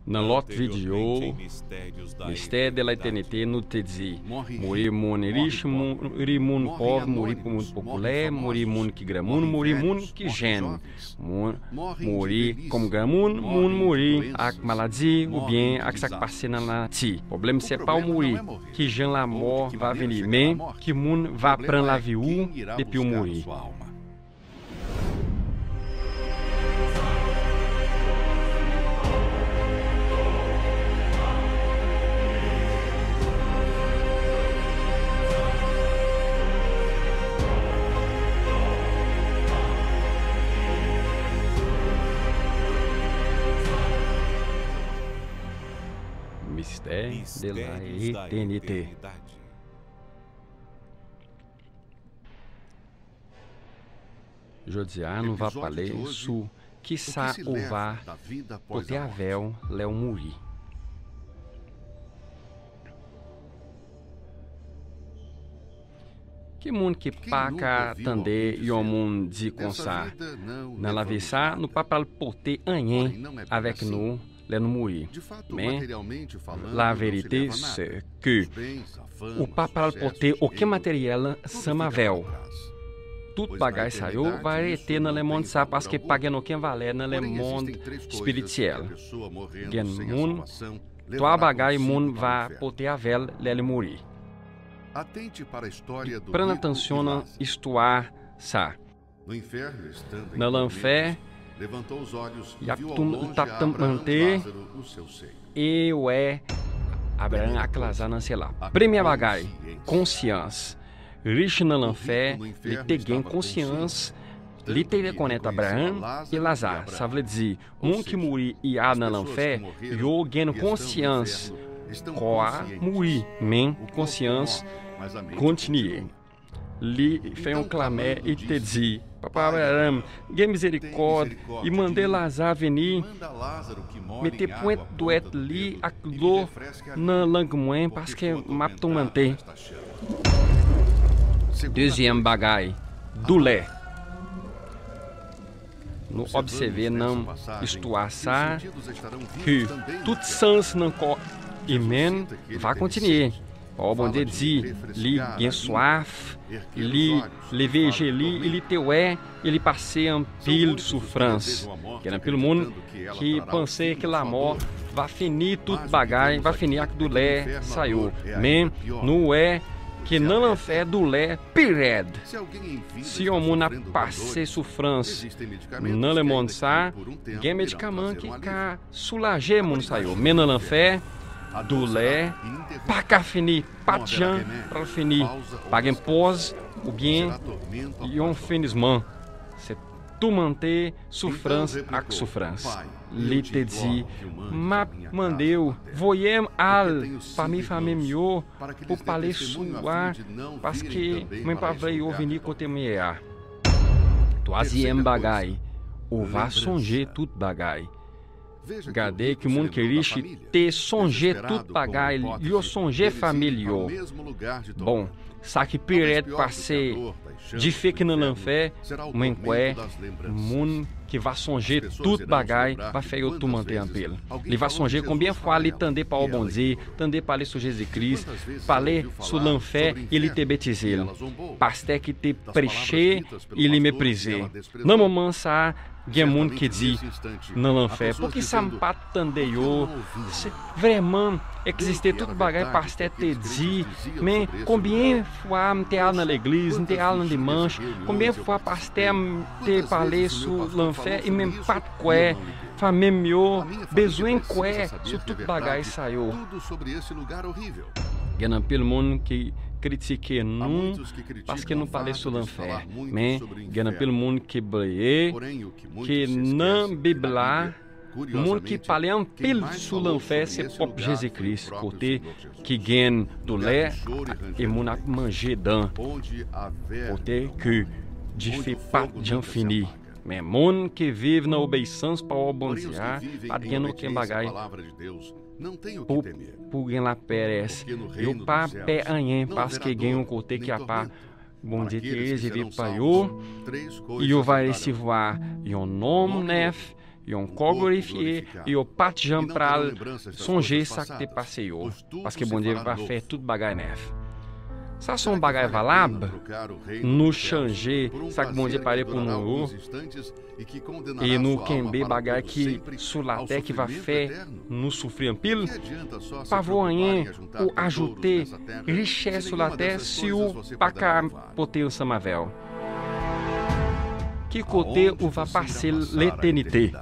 Na lot vídeo, mistério da eternité nous te dit, mourir moun riche, mourir moun pauvre, mourir pour moun populaire, mourir moun qui grand moun, mourir moun qui jeune, mourir comme grand moun, mourir avec maladie ou bien avec ça qui passe dans la vie. Le problème c'est pas mourir, qui jeune la mort va venir, mais qui moun va prendre la vie ou depuis mourir. Mistério de la eternité. Jodia não vai falar sobre que sa uva poder avel leu muri. Que mundo que paca tande e o mundo de consar na lavissa no papel poter anhen avec nous le não morir. Mais la vérité c'est que o papel poter o que material samavel. Tudo bagay saiu vai ter no le monde ça parce que paga no que valer no le monde spirituel. Gen mundo tua bagay mundo vai poter avel le morir. Prenda atenção na história sa. Na l'enfer levantou os olhos e e viu ao longe Abraão manter Lázaro, o seu seio. e Abraão aclasar não sei lá. Primeira bagay, consciência. Riche na l'enfer, ele tem consciência. Ele tem conecta Abraão e Lazar. Ça veut dire, que morri e há na l'enfer, eu ganho consciência. Quoi morri, men consciência continue. Ele fez clamé e te dit, Papa Abraão, tem misericórdia e mandei Lazar venir, meter point doet li a clo na langue parce que mapton manter. Deuxième bagay, do lait. Nous observer não histoire ça que tout sens não corps humain va continuer. O bom Deus dit, li gen soif, li veje li, ele teué, ele passei un pile de souffrance. Que era pelo mundo que pensei que la mort va finir tout bagay, va finir avec do lait saiu. Mais não é que não l'enfer do lait pired. Se o mundo a passé souffrance, não le monde ça, gen médicament que ca soulager mundo saiu. Mais não l'enfer do lait, pas qu'à finir, pas de gens para finir, pas de pause ou bien et un finissement. C'est tout manter souffrance avec souffrance. Ele te dit, ma mandeu, voyem al, para minha família mieux, pour parler soir, parce que meu pas vrai eu venir côté meia. Troisième bagay, ou va songer tout bagay. Gardez que o mundo que riche te songe tout bagay, e o songe familiar. Bom, ça que perde passé de fait que não l'enfer, men quoi, mundo que va songer tout bagay, va faire tout manter en pile. Ele va songer combien fois ele tender para o bon Dieu, tender para aller sur Jésus-Christ, parler sur l'enfer, ele te bêtiser. Pasteur que te prêcher, ele méprisé. Não moment ça, gen mundo que dit não l'enfer, porque ça me pas tender yo, vraiment exister tout bagay pasteur te dit, mais combien fois me te al na l'église, me te al na dimanche, combien fois pasteur te parler sur l'enfer e même pas de quoi, fa même yo, besoin quoi, sur tout bagay saiu. Gen pelo mundo que critique não, parce que não parle sur l'enfer, mais gen pelo mundo que brille, que não bibla, mundo que parle un pile sur l'enfer, c'est propre Jésus-Christ, côté qui gagne do lait et mon a manger dans, côté que de fait pas de fini. Mais monde que vive na obediência para o bom Deus, para ganhar o que bagay. Pour gagner la perece. Eu pas pé anhen parce que ganho um côté que a pas bom Dieu te réservé para eu. E eu vai recevoir um nome neuf yon glorifié et au pas jam pral songer ça que te passé yo parce que bon Dieu va faire toute bagaille neuf. Ça son bagaille valable nous changer ça que bon Dieu parler pour nous et nous kembe bagaille qui sur la terre qui va faire nous souffrir un pile pas rien ou ajouter richesse sur la terre si ou pas qu'à porter ensemble avec. Que côté où va passer l'éternité.